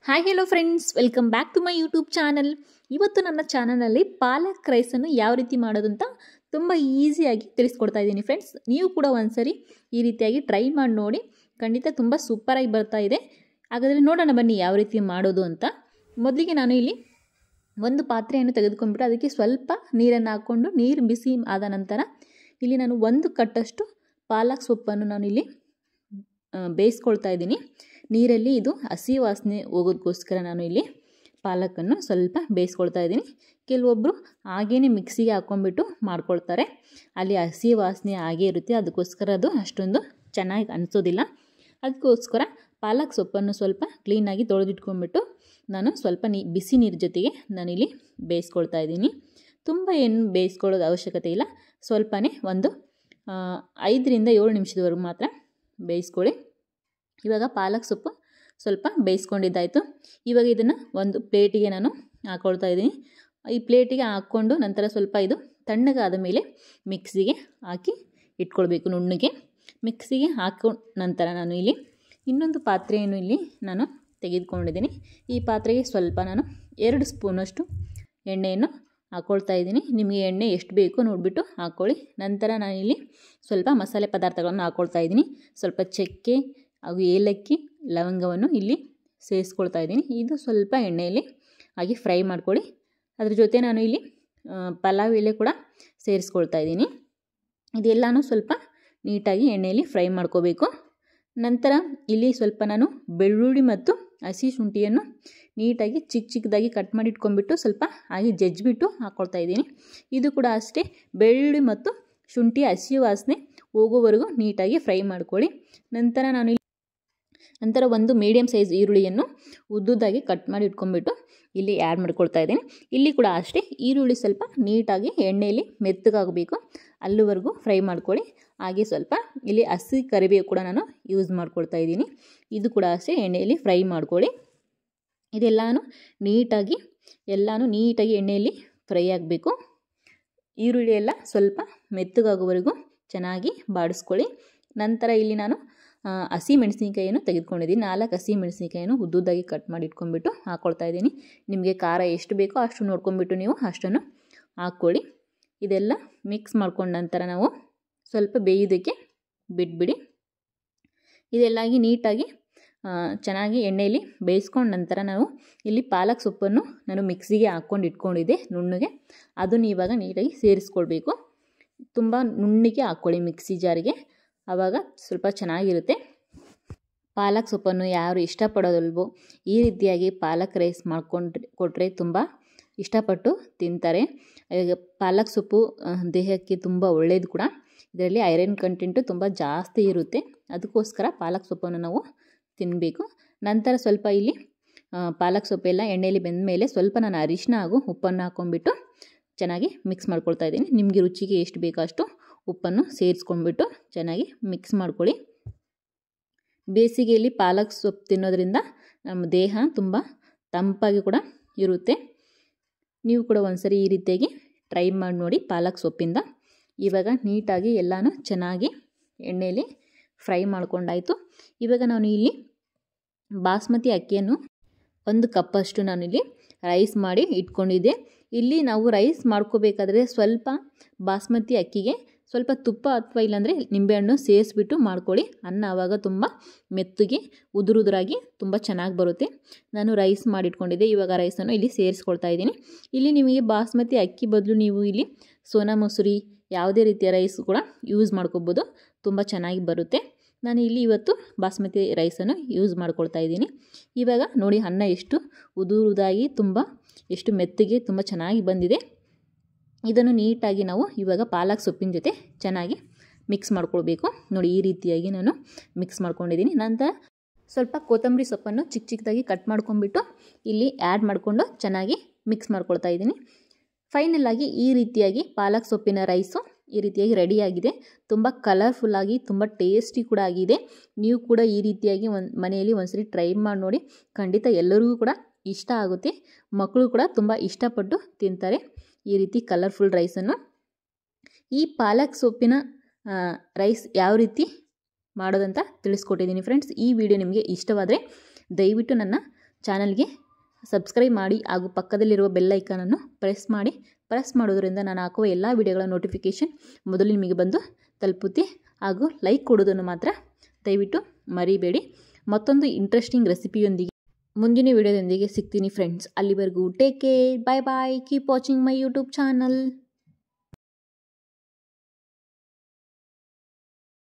Hi hello friends, welcome back to my YouTube channel. ಇವತ್ತು ನನ್ನ ಚಾನಲಲ್ಲಿ ಪಾಲಕ್ ರೈಸನ್ನು ಯಾವ ರೀತಿ ಮಾಡೋದು ಅಂತ ತುಂಬ ಈಸಿಯಾಗಿ ತಿಳಿಸ್ಕೊಡ್ತಾ ಇದ್ದೀನಿ ಫ್ರೆಂಡ್ಸ್. ನೀವು ಕೂಡ ಒಂದ್ಸರಿ ಈ ರೀತಿಯಾಗಿ ಟ್ರೈ ಮಾಡಿ ನೋಡಿ, ಖಂಡಿತ ತುಂಬ ಸೂಪರಾಗಿ ಬರ್ತಾ ಇದೆ. ಹಾಗಾದರೆ ನೋಡೋಣ ಬನ್ನಿ ಯಾವ ರೀತಿ ಮಾಡೋದು ಅಂತ. ಮೊದಲಿಗೆ ನಾನು ಇಲ್ಲಿ ಒಂದು ಪಾತ್ರೆಯನ್ನು ತೆಗೆದುಕೊಂಡ್ಬಿಟ್ಟು ಅದಕ್ಕೆ ಸ್ವಲ್ಪ ನೀರನ್ನು ಹಾಕ್ಕೊಂಡು ನೀರು ಬಿಸಿ ಆದ ನಂತರ ಇಲ್ಲಿ ನಾನು 1 ಕಟ್ಟಷ್ಟು ಪಾಲಕ್ ಸೊಪ್ಪನ್ನು ನಾನು ಇಲ್ಲಿ ಬೇಯಿಸ್ಕೊಳ್ತಾ ಇದ್ದೀನಿ. ನೀರಲ್ಲಿ ಇದು ಹಸಿ ವಾಸನೆ ಹೋಗೋದಕ್ಕೋಸ್ಕರ ನಾನು ಇಲ್ಲಿ ಪಾಲಕನ್ನು ಸ್ವಲ್ಪ ಬೇಯಿಸ್ಕೊಳ್ತಾ ಇದ್ದೀನಿ. ಕೆಲವೊಬ್ಬರು ಹಾಗೇ ಮಿಕ್ಸಿಗೆ ಹಾಕ್ಕೊಂಡ್ಬಿಟ್ಟು ಮಾಡ್ಕೊಳ್ತಾರೆ, ಅಲ್ಲಿ ಹಸಿ ವಾಸನೆ ಹಾಗೇ ಇರುತ್ತೆ, ಅದಕ್ಕೋಸ್ಕರ ಅದು ಅಷ್ಟೊಂದು ಚೆನ್ನಾಗಿ ಅನಿಸೋದಿಲ್ಲ. ಅದಕ್ಕೋಸ್ಕರ ಪಾಲಕ್ ಸೊಪ್ಪನ್ನು ಸ್ವಲ್ಪ ಕ್ಲೀನಾಗಿ ತೊಳೆದಿಟ್ಕೊಂಡ್ಬಿಟ್ಟು ನಾನು ಸ್ವಲ್ಪ ಬಿಸಿ ನೀರು ಜೊತೆಗೆ ನಾನಿಲ್ಲಿ ಬೇಯಿಸ್ಕೊಳ್ತಾ ಇದ್ದೀನಿ. ತುಂಬ ಏನು ಬೇಯಿಸ್ಕೊಳ್ಳೋದು ಅವಶ್ಯಕತೆ ಇಲ್ಲ, ಸ್ವಲ್ಪನೇ ಒಂದು 5ರಿಂದ 7 ನಿಮಿಷದವರೆಗೂ ಮಾತ್ರ ಬೇಯಿಸ್ಕೊಳ್ಳಿ. ಇವಾಗ ಪಾಲಕ್ ಸೊಪ್ಪು ಸ್ವಲ್ಪ ಬೇಯಿಸ್ಕೊಂಡಿದ್ದಾಯಿತು. ಇವಾಗ ಇದನ್ನು ಒಂದು ಪ್ಲೇಟಿಗೆ ನಾನು ಹಾಕ್ಕೊಳ್ತಾ ಇದ್ದೀನಿ. ಈ ಪ್ಲೇಟಿಗೆ ಹಾಕ್ಕೊಂಡು ನಂತರ ಸ್ವಲ್ಪ ಇದು ತಣ್ಣಗಾದ ಮೇಲೆ ಮಿಕ್ಸಿಗೆ ಹಾಕಿ ಇಟ್ಕೊಳ್ಬೇಕು. ನುಣ್ಣಗೆ ಮಿಕ್ಸಿಗೆ ಹಾಕೊಂಡ ನಂತರ ನಾನು ಇಲ್ಲಿ ಇನ್ನೊಂದು ಪಾತ್ರೆಯನ್ನು ಇಲ್ಲಿ ನಾನು ತೆಗೆದುಕೊಂಡಿದ್ದೀನಿ. ಈ ಪಾತ್ರೆಗೆ ಸ್ವಲ್ಪ ನಾನು 2 ಸ್ಪೂನಷ್ಟು ಎಣ್ಣೆಯನ್ನು ಹಾಕ್ಕೊಳ್ತಾ ಇದ್ದೀನಿ. ನಿಮಗೆ ಎಣ್ಣೆ ಎಷ್ಟು ಬೇಕೋ ನೋಡಿಬಿಟ್ಟು ಹಾಕ್ಕೊಳ್ಳಿ. ನಂತರ ನಾನಿಲ್ಲಿ ಸ್ವಲ್ಪ ಮಸಾಲೆ ಪದಾರ್ಥಗಳನ್ನು ಹಾಕ್ಕೊಳ್ತಾ ಇದ್ದೀನಿ. ಸ್ವಲ್ಪ ಚಕ್ಕೆ ಹಾಗೂ ಏಲಕ್ಕಿ, ಲವಂಗವನ್ನು ಇಲ್ಲಿ ಸೇರಿಸ್ಕೊಳ್ತಾ ಇದ್ದೀನಿ. ಇದು ಸ್ವಲ್ಪ ಎಣ್ಣೆಯಲ್ಲಿ ಹಾಗೆ ಫ್ರೈ ಮಾಡ್ಕೊಳ್ಳಿ. ಅದ್ರ ಜೊತೆ ನಾನು ಇಲ್ಲಿ ಪಲಾವ್ ಎಲೆ ಕೂಡ ಸೇರಿಸ್ಕೊಳ್ತಾ ಇದ್ದೀನಿ. ಇದೆಲ್ಲನೂ ಸ್ವಲ್ಪ ನೀಟಾಗಿ ಎಣ್ಣೆಯಲ್ಲಿ ಫ್ರೈ ಮಾಡ್ಕೋಬೇಕು. ನಂತರ ಇಲ್ಲಿ ಸ್ವಲ್ಪ ನಾನು ಬೆಳ್ಳುಳ್ಳಿ ಮತ್ತು ಹಸಿ ಶುಂಠಿಯನ್ನು ನೀಟಾಗಿ ಚಿಕ್ಕದಾಗಿ ಕಟ್ ಮಾಡಿ ಇಟ್ಕೊಂಡ್ಬಿಟ್ಟು ಸ್ವಲ್ಪ ಹಾಗೆ ಜಜ್ಜಿಬಿಟ್ಟು ಹಾಕ್ಕೊಳ್ತಾ ಇದ್ದೀನಿ. ಇದು ಕೂಡ ಅಷ್ಟೇ, ಬೆಳ್ಳುಳ್ಳಿ ಮತ್ತು ಶುಂಠಿ ಹಸಿ ವಾಸನೆ ಹೋಗೋವರೆಗೂ ನೀಟಾಗಿ ಫ್ರೈ ಮಾಡ್ಕೊಳ್ಳಿ. ನಂತರ ಒಂದು ಮೀಡಿಯಮ್ ಸೈಜ್ ಈರುಳ್ಳಿಯನ್ನು ಉದ್ದುದಾಗಿ ಕಟ್ ಮಾಡಿ ಇಟ್ಕೊಂಡ್ಬಿಟ್ಟು ಇಲ್ಲಿ ಆ್ಯಡ್ ಮಾಡ್ಕೊಳ್ತಾ ಇದ್ದೀನಿ. ಇಲ್ಲಿ ಕೂಡ ಅಷ್ಟೇ, ಈರುಳ್ಳಿ ಸ್ವಲ್ಪ ನೀಟಾಗಿ ಎಣ್ಣೆಯಲ್ಲಿ ಮೆತ್ತಗಾಗಬೇಕು, ಅಲ್ಲಿವರೆಗೂ ಫ್ರೈ ಮಾಡ್ಕೊಳ್ಳಿ. ಹಾಗೆ ಸ್ವಲ್ಪ ಇಲ್ಲಿ ಹಸಿ ಕರಿಬೇವು ಕೂಡ ನಾನು ಯೂಸ್ ಮಾಡ್ಕೊಳ್ತಾ ಇದ್ದೀನಿ. ಇದು ಕೂಡ ಅಷ್ಟೇ ಎಣ್ಣೆಯಲ್ಲಿ ಫ್ರೈ ಮಾಡ್ಕೊಳ್ಳಿ. ಇದೆಲ್ಲನೂ ನೀಟಾಗಿ ಎಣ್ಣೆಯಲ್ಲಿ ಫ್ರೈ ಆಗಬೇಕು. ಈರುಳ್ಳಿ ಎಲ್ಲ ಸ್ವಲ್ಪ ಮೆತ್ತಗಾಗುವವರೆಗೂ ಚೆನ್ನಾಗಿ ಬಾಡಿಸ್ಕೊಳ್ಳಿ. ನಂತರ ಇಲ್ಲಿ ನಾನು ಹಸಿ ಮೆಣಸಿನಕಾಯಿಯನ್ನು ತೆಗೆದುಕೊಂಡಿದ್ದೀನಿ. 4 ಹಸಿ ಮೆಣಸಿನಕಾಯಿಯನ್ನು ಉದ್ದುದಾಗಿ ಕಟ್ ಮಾಡಿ ಇಟ್ಕೊಂಡ್ಬಿಟ್ಟು ಹಾಕ್ಕೊಳ್ತಾ ಇದ್ದೀನಿ. ನಿಮಗೆ ಖಾರ ಎಷ್ಟು ಬೇಕೋ ಅಷ್ಟು ನೋಡ್ಕೊಂಡ್ಬಿಟ್ಟು ನೀವು ಅಷ್ಟನ್ನು ಹಾಕ್ಕೊಳ್ಳಿ. ಇದೆಲ್ಲ ಮಿಕ್ಸ್ ಮಾಡ್ಕೊಂಡ ನಂತರ ನಾವು ಸ್ವಲ್ಪ ಬೇಯೋದಕ್ಕೆ ಬಿಟ್ಬಿಡಿ. ಇದೆಲ್ಲಾಗಿ ನೀಟಾಗಿ ಚೆನ್ನಾಗಿ ಎಣ್ಣೆಯಲ್ಲಿ ಬೇಯಿಸ್ಕೊಂಡ ನಂತರ ನಾವು ಇಲ್ಲಿ ಪಾಲಕ್ ಸೊಪ್ಪನ್ನು ನಾನು ಮಿಕ್ಸಿಗೆ ಹಾಕ್ಕೊಂಡು ಇಟ್ಕೊಂಡಿದ್ದೆ ನುಣ್ಣಗೆ, ಅದನ್ನು ಇವಾಗ ನೀಟಾಗಿ ಸೇರಿಸ್ಕೊಳ್ಬೇಕು. ತುಂಬ ನುಣ್ಣಗೆ ಹಾಕ್ಕೊಳ್ಳಿ ಮಿಕ್ಸಿ ಜಾರಿಗೆ, ಆವಾಗ ಸ್ವಲ್ಪ ಚೆನ್ನಾಗಿರುತ್ತೆ. ಪಾಲಕ್ ಸೊಪ್ಪನ್ನು ಯಾರು ಇಷ್ಟಪಡೋದಲ್ವೋ ಈ ರೀತಿಯಾಗಿ ಪಾಲಕ್ ರೈಸ್ ಕೊಟ್ಟರೆ ತುಂಬ ಇಷ್ಟಪಟ್ಟು ತಿಂತಾರೆ. ಈಗ ಪಾಲಕ್ ಸೊಪ್ಪು ದೇಹಕ್ಕೆ ತುಂಬ ಒಳ್ಳೆಯದು ಕೂಡ. ಇದರಲ್ಲಿ ಐರನ್ ಕಂಟೆಂಟು ತುಂಬ ಜಾಸ್ತಿ ಇರುತ್ತೆ, ಅದಕ್ಕೋಸ್ಕರ ಪಾಲಕ್ ಸೊಪ್ಪನ್ನು ನಾವು ತಿನ್ನಬೇಕು. ನಂತರ ಸ್ವಲ್ಪ ಇಲ್ಲಿ ಪಾಲಕ್ ಸೊಪ್ಪೆಲ್ಲ ಎಣ್ಣೆಯಲ್ಲಿ ಬೆಂದ ಮೇಲೆ ಸ್ವಲ್ಪ ನಾನು ಅರಿಶಿನ ಹಾಗೂ ಉಪ್ಪನ್ನು ಹಾಕ್ಕೊಂಡ್ಬಿಟ್ಟು ಚೆನ್ನಾಗಿ ಮಿಕ್ಸ್ ಮಾಡ್ಕೊಳ್ತಾ ಇದ್ದೀನಿ. ನಿಮಗೆ ರುಚಿಗೆ ಎಷ್ಟು ಬೇಕೋ ಅಷ್ಟು ಉಪ್ಪನ್ನು ಸೇರಿಸ್ಕೊಂಡ್ಬಿಟ್ಟು ಚೆನ್ನಾಗಿ ಮಿಕ್ಸ್ ಮಾಡ್ಕೊಳ್ಳಿ. ಬೇಸಿಗೆಯಲ್ಲಿ ಪಾಲಕ್ ಸೊಪ್ಪು ತಿನ್ನೋದ್ರಿಂದ ನಮ್ಮ ದೇಹ ತುಂಬ ತಂಪಾಗಿ ಕೂಡ ಇರುತ್ತೆ. ನೀವು ಕೂಡ ಒಂದ್ಸರಿ ಈ ರೀತಿಯಾಗಿ ಟ್ರೈ ಮಾಡಿ ನೋಡಿ ಪಾಲಕ್ ಸೊಪ್ಪಿಂದ. ಇವಾಗ ನೀಟಾಗಿ ಎಲ್ಲನೂ ಚೆನ್ನಾಗಿ ಎಣ್ಣೆಯಲ್ಲಿ ಫ್ರೈ ಮಾಡ್ಕೊಂಡಾಯಿತು. ಇವಾಗ ನಾನು ಇಲ್ಲಿ ಬಾಸ್ಮತಿ ಅಕ್ಕಿಯನ್ನು 1 ಕಪ್ಪಷ್ಟು ನಾನಿಲ್ಲಿ ರೈಸ್ ಮಾಡಿ ಇಟ್ಕೊಂಡಿದ್ದೆ. ಇಲ್ಲಿ ನಾವು ರೈಸ್ ಮಾಡ್ಕೋಬೇಕಾದ್ರೆ ಸ್ವಲ್ಪ ಬಾಸ್ಮತಿ ಅಕ್ಕಿಗೆ ಸ್ವಲ್ಪ ತುಪ್ಪ ಅಥವಾ ಇಲ್ಲಾಂದರೆ ನಿಂಬೆಹಣ್ಣು ಸೇರಿಸ್ಬಿಟ್ಟು ಮಾಡ್ಕೊಳ್ಳಿ. ಅನ್ನ ಆವಾಗ ತುಂಬ ಮೆತ್ತಗೆ ಉದುರಾಗಿ ತುಂಬ ಚೆನ್ನಾಗಿ ಬರುತ್ತೆ. ನಾನು ರೈಸ್ ಮಾಡಿಟ್ಕೊಂಡಿದ್ದೆ, ಇವಾಗ ರೈಸನ್ನು ಇಲ್ಲಿ ಸೇರಿಸ್ಕೊಳ್ತಾ ಇದ್ದೀನಿ. ಇಲ್ಲಿ ನಿಮಗೆ ಬಾಸ್ಮತಿ ಅಕ್ಕಿ ಬದಲು ನೀವು ಇಲ್ಲಿ ಸೋನಾ ಮಸೂರಿ ಯಾವುದೇ ರೀತಿಯ ರೈಸ್ ಕೂಡ ಯೂಸ್ ಮಾಡ್ಕೋಬೋದು, ತುಂಬ ಚೆನ್ನಾಗಿ ಬರುತ್ತೆ. ನಾನು ಇಲ್ಲಿ ಇವತ್ತು ಬಾಸ್ಮತಿ ರೈಸನ್ನು ಯೂಸ್ ಮಾಡ್ಕೊಳ್ತಾ ಇದ್ದೀನಿ. ಇವಾಗ ನೋಡಿ ಅನ್ನ ಎಷ್ಟು ಉದುರಾಗಿ ಎಷ್ಟು ಮೆತ್ತಗೆ ತುಂಬ ಚೆನ್ನಾಗಿ ಬಂದಿದೆ. ಇದನ್ನು ನೀಟಾಗಿ ನಾವು ಇವಾಗ ಪಾಲಕ್ ಸೊಪ್ಪಿನ ಜೊತೆ ಚೆನ್ನಾಗಿ ಮಿಕ್ಸ್ ಮಾಡ್ಕೊಳ್ಬೇಕು. ನೋಡಿ ಈ ರೀತಿಯಾಗಿ ನಾನು ಮಿಕ್ಸ್ ಮಾಡ್ಕೊಂಡಿದ್ದೀನಿ. ನಂತರ ಸ್ವಲ್ಪ ಕೊತ್ತಂಬರಿ ಸೊಪ್ಪನ್ನು ಚಿಕ್ಕದಾಗಿ ಕಟ್ ಮಾಡ್ಕೊಂಡ್ಬಿಟ್ಟು ಇಲ್ಲಿ ಆ್ಯಡ್ ಮಾಡಿಕೊಂಡು ಚೆನ್ನಾಗಿ ಮಿಕ್ಸ್ ಮಾಡ್ಕೊಳ್ತಾ ಇದ್ದೀನಿ. ಫೈನಲಾಗಿ ಈ ರೀತಿಯಾಗಿ ಪಾಲಕ್ ಸೊಪ್ಪಿನ ರೈಸು ಈ ರೀತಿಯಾಗಿ ರೆಡಿಯಾಗಿದೆ. ತುಂಬ ಕಲರ್ಫುಲ್ಲಾಗಿ ತುಂಬ ಟೇಸ್ಟಿ ಕೂಡ ಆಗಿದೆ. ನೀವು ಕೂಡ ಈ ರೀತಿಯಾಗಿ ಮನೆಯಲ್ಲಿ ಒಂದ್ಸರಿ ಟ್ರೈ ಮಾಡಿ ನೋಡಿ, ಖಂಡಿತ ಎಲ್ಲರಿಗೂ ಕೂಡ ಇಷ್ಟ ಆಗುತ್ತೆ. ಮಕ್ಕಳು ಕೂಡ ತುಂಬ ಇಷ್ಟಪಟ್ಟು ತಿಂತಾರೆ ಈ ರೀತಿ ಕಲರ್ಫುಲ್ ರೈಸನ್ನು. ಈ ಪಾಲಕ್ ಸೊಪ್ಪಿನ ರೈಸ್ ಯಾವ ರೀತಿ ಮಾಡೋದಂತ ತಿಳಿಸ್ಕೊಟ್ಟಿದ್ದೀನಿ ಫ್ರೆಂಡ್ಸ್. ಈ ವಿಡಿಯೋ ನಿಮಗೆ ಇಷ್ಟವಾದರೆ ದಯವಿಟ್ಟು ನನ್ನ ಚಾನಲ್ಗೆ ಸಬ್ಸ್ಕ್ರೈಬ್ ಮಾಡಿ ಹಾಗೂ ಪಕ್ಕದಲ್ಲಿರುವ ಬೆಲ್ ಐಕಾನನ್ನು ಪ್ರೆಸ್ ಮಾಡೋದರಿಂದ ನಾನು ಹಾಕುವ ಎಲ್ಲ ವಿಡಿಯೋಗಳ ನೋಟಿಫಿಕೇಷನ್ ಮೊದಲು ನಿಮಗೆ ಬಂದು ತಲುಪುತ್ತೆ. ಹಾಗೂ ಲೈಕ್ ಕೊಡೋದನ್ನು ಮಾತ್ರ ದಯವಿಟ್ಟು ಮರಿಬೇಡಿ. ಮತ್ತೊಂದು ಇಂಟ್ರೆಸ್ಟಿಂಗ್ ರೆಸಿಪಿಯೊಂದಿಗೆ ಮುಂದಿನ ವಿಡಿಯೋದೊಂದಿಗೆ ಸಿಗ್ತೀನಿ ಫ್ರೆಂಡ್ಸ್. ಅಲ್ಲಿವರೆಗೂ take care, bye bye, keep watching my YouTube channel.